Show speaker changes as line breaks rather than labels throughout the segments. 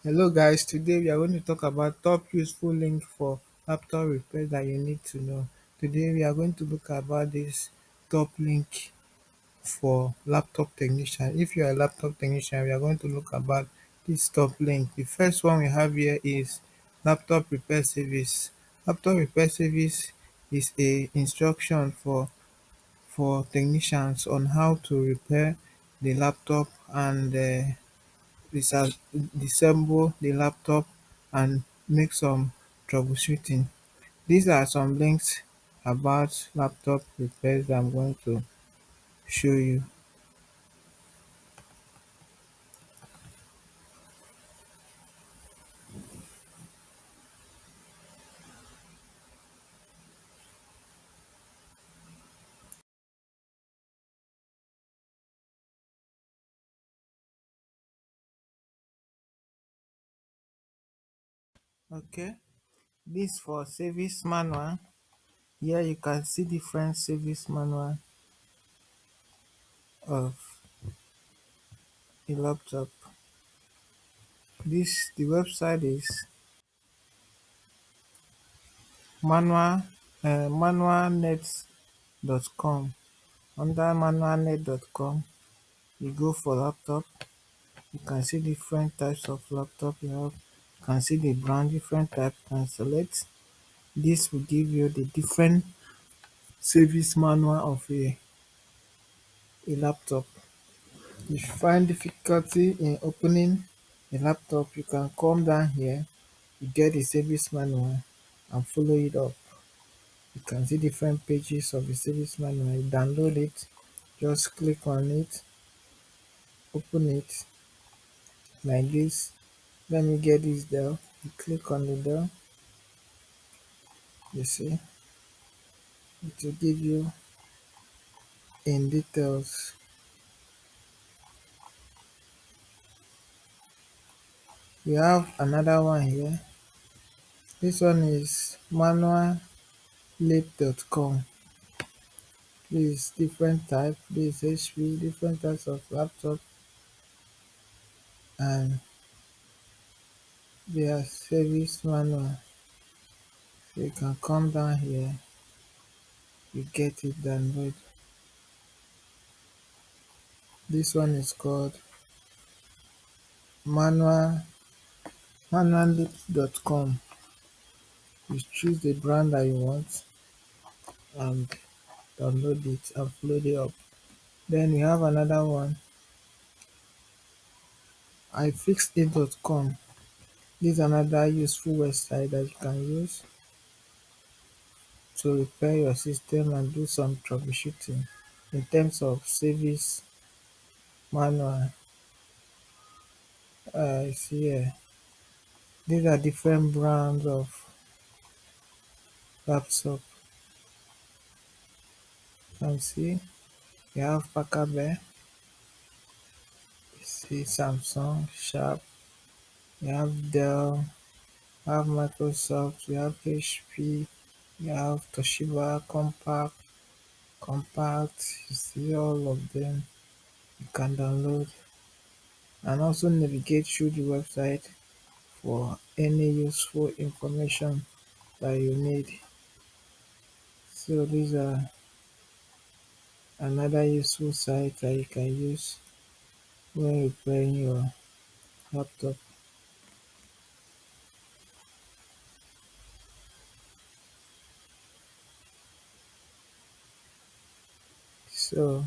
Hello guys, today we are going to talk about top useful link for laptop repair that you need to know. Today we are going to look about this top link for laptop technician. If you are a laptop technician, we are going to look about this top link. The first one we have here is laptop repair service. Laptop repair service is a instruction for technicians on how to repair the laptop and disassemble the laptop and make some troubleshooting. These are some links about laptop repairs that I'm going to show you. Okay, this for service manual. Here you can see different service manual of a laptop. This the website is manualnet.com. Under manualnet.com, you go for laptop. You can see different types of laptop you have. You can see the brand, different type. You can select. This will give you the different service manual of a laptop. If you find difficulty in opening a laptop, you can come down here. You get the service manual and follow it up. You can see different pages of the service manual. You download it, just click on it, open it like this. Let me get this Dell. You click on the Dell, you see, it will give you in details. We have another one here. This one is manuallate.com. This is different type. This is HP, different types of laptop, and their service manual. So you can come down here, you get it download. This one is called manual manuallate.com. You choose the brand that you want and download it and follow it up. Then we have another one, ifixit.com. This is another useful website that you can use to repair your system and do some troubleshooting in terms of service manual. See here, these are different brands of laptop. You can see you have Packard, you see Samsung, Sharp, you have Dell, you have Microsoft, you have HP, you have Toshiba, Compact. You see all of them. You can download and also navigate through the website for any useful information that you need. So these are another useful site that you can use when repairing your laptop. So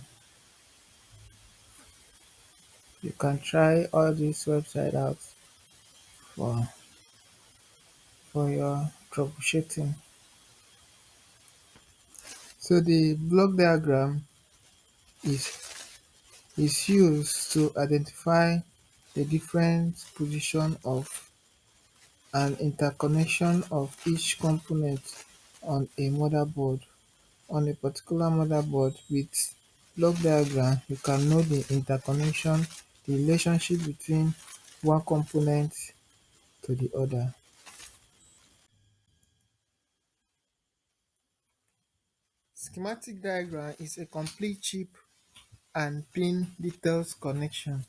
you can try all these websites out for your troubleshooting. So the block diagram is used to identify the different position of and interconnection of each component on a motherboard. On a particular motherboard with block diagram, you can know the interconnection, the relationship between one component to the other. Schematic diagram is a complete chip and pin details connection.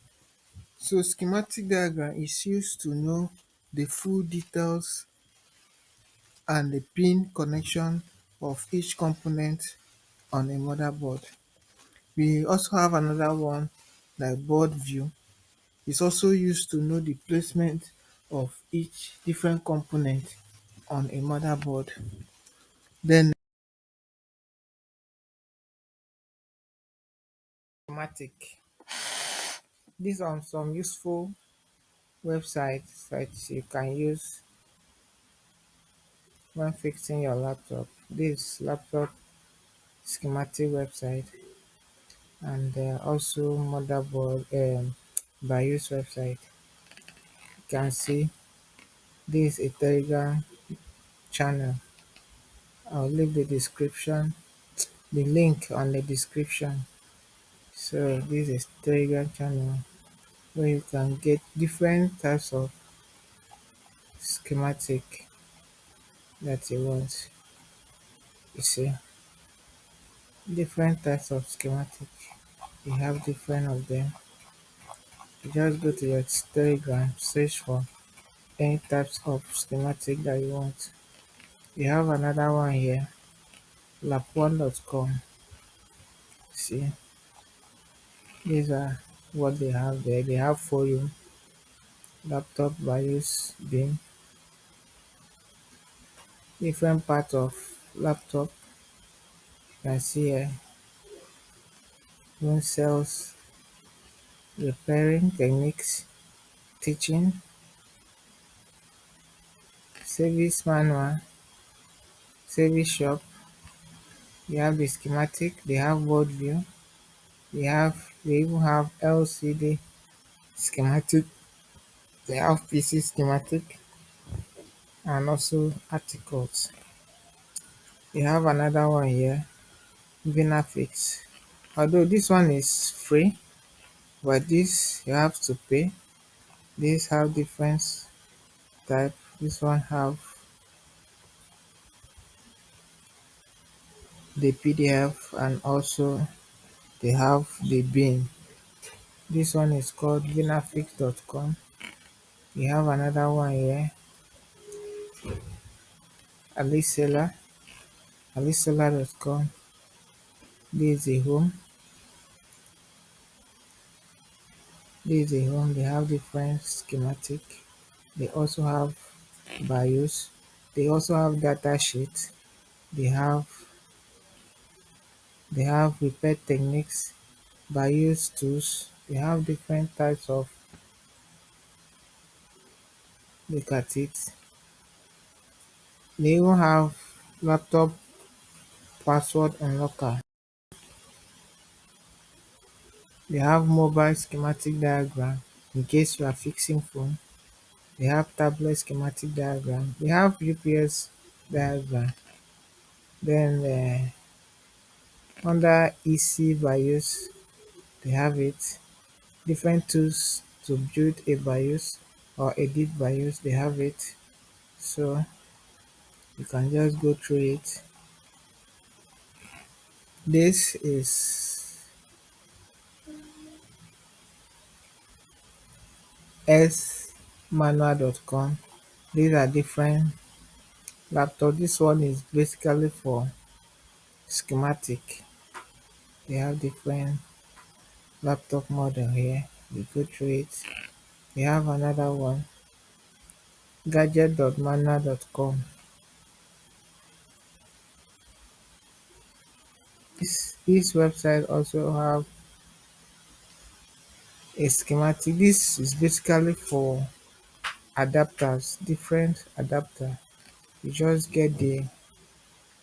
So schematic diagram is used to know the full details and the pin connection of each component on a motherboard. We also have another one like board view. It's also used to know the placement of each different component on a motherboard. Then schematic. These are some useful websites that you can use when fixing your laptop. This laptop schematic website, and also motherboard BIOS website. You can see this is a Telegram channel. I'll leave the description, the link on the description. So this is Telegram channel where you can get different types of schematic that you want. You see, different types of schematic. You have different of them. You just go to your Telegram, search for any types of schematic that you want. You have another one here, lap1.com. See, these are what they have there. They have forum, laptop BIOS bin, different parts of laptop. You can see here, one cells, repairing techniques, teaching, service manual, service shop. You have the schematic, they have board view, they even have LCD schematic, they have PC schematic, and also articles. You have another one here, Vinafix. Although this one is free, but this you have to pay. These have different type. This one have the PDF, and also they have the bin. This one is called vinafix.com. You have another one here, aliseller, aliseller.com. This is a home. This is a home. They have different schematic. They also have BIOS. They also have data sheet. They have repair techniques, BIOS tools. They have different types of, look at it. They even have laptop password unlocker. They have mobile schematic diagram in case you are fixing phone. They have tablet schematic diagram. They have UPS diagram. Then under EC BIOS, they have it. Different tools to build a BIOS or edit BIOS, they have it. So you can just go through it. This is smanual.com. These are different laptop. This one is basically for schematic. They have different laptop model here. You go through it. We have another one, gadget.manual.com. This website also have a schematic. This is basically for adapters, different adapter. You just get the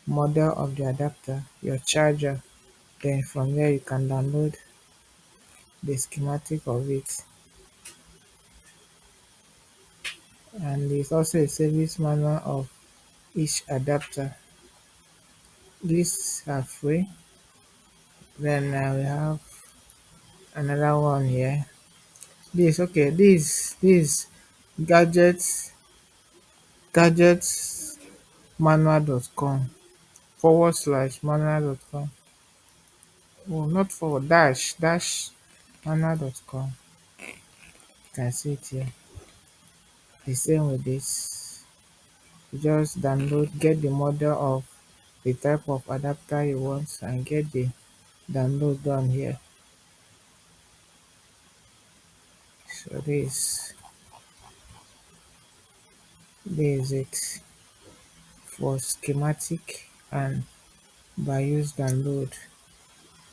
model of the adapter, your charger, then from there you can download the schematic of it. And there's also a service manual of each adapter. These are free. Then we have another one here. This okay. This gadgets gadgetsmanual.com /manual.com. Oh, not forward dash manual.com. You can see it here. The same with this. You just download, get the model of the type of adapter you want and get the download done here. So this is it for schematic and BIOS download.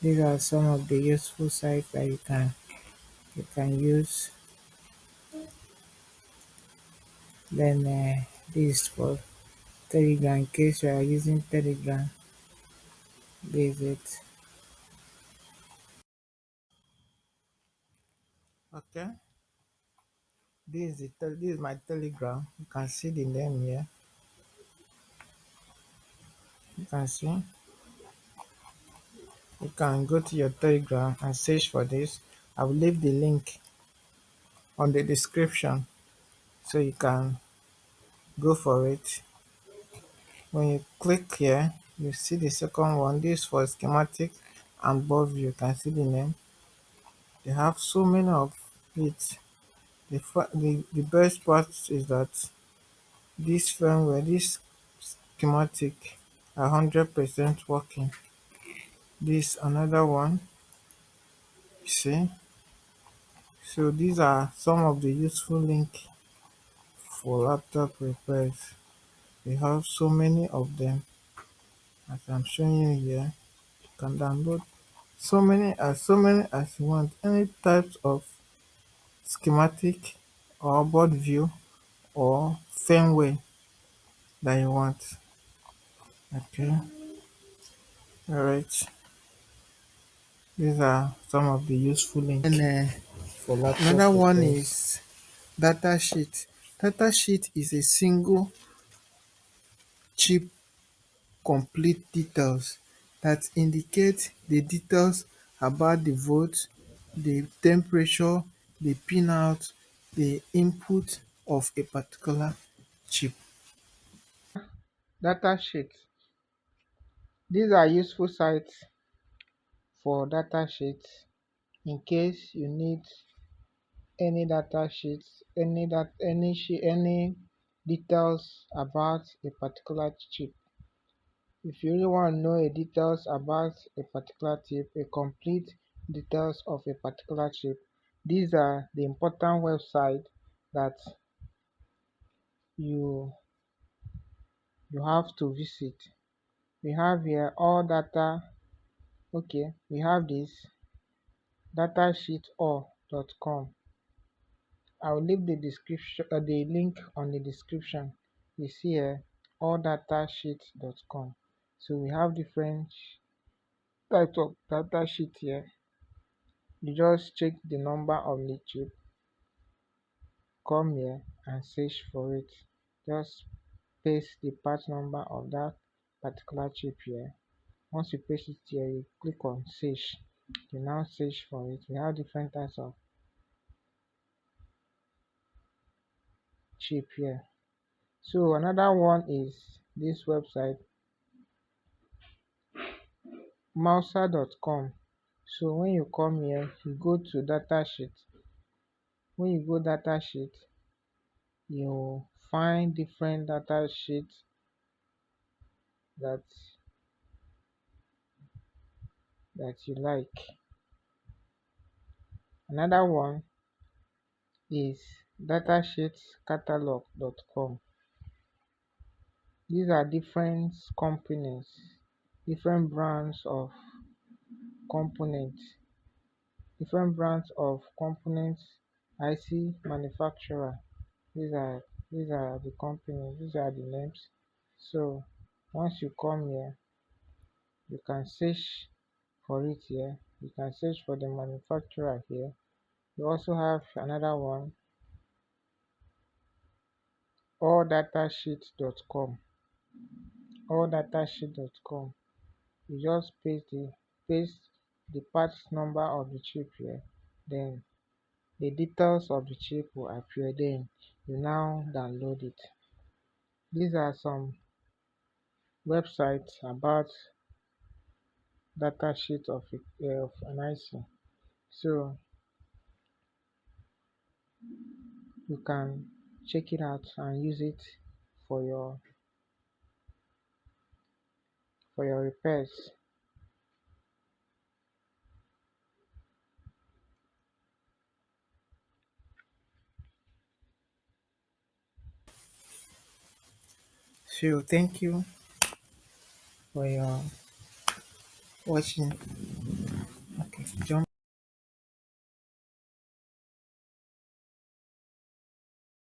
These are some of the useful sites that you can use. Then this is for Telegram in case you are using Telegram. This is it. Okay. This is my Telegram. You can see the name here. You can see. You can go to your Telegram and search for this. I will leave the link on the description so you can go for it. When you click here, you see the second one. This for schematic and board view. You can see the name. They have so many of it. The best part is that this firmware, this schematic are 100% working. This another one. You see. So these are some of the useful links for laptop repairs. We have so many of them as I'm showing you here. You can download so many as you want. Any types of schematic or board view or firmware that you want. Okay, all right. These are some of the useful links. And
For laptop
another one
repairs.
is datasheet. Datasheet is a single chip complete details that indicate the details about the volt, the temperature, the pinout, the input of a particular chip. Datasheet. These are useful sites for datasheets in case you need any datasheets, any details about a particular chip. If you really want to know a details about a particular chip, a complete details of a particular chip, these are the important website that you you have to visit. We have here all data. Okay, we have this datasheetall.com. I will leave the link on the description. You see here alldatasheet.com. So we have different types of datasheet here. You just check the number of the chip, come here and search for it. Just paste the part number of that particular chip here. Once you paste it here, you click on search. You now search for it. We have different types of chip here. So another one is this website mouser.com. So when you come here, you go to datasheet. When you go datasheet, you find different datasheets that you like. Another one is datasheetcatalog.com. These are different companies, different brands of components, IC manufacturer. These are the companies, these are the names. So once you come here, you can search for it here. You can search for the manufacturer here. You also have another one, alldatasheet.com. Alldatasheet.com. You just paste the part number of the chip here, then the details of the chip will appear. Then you now download it. These are some websites about datasheet of an IC. So You can check it out and use it for your repairs. So thank you for your watching. Okay, jump.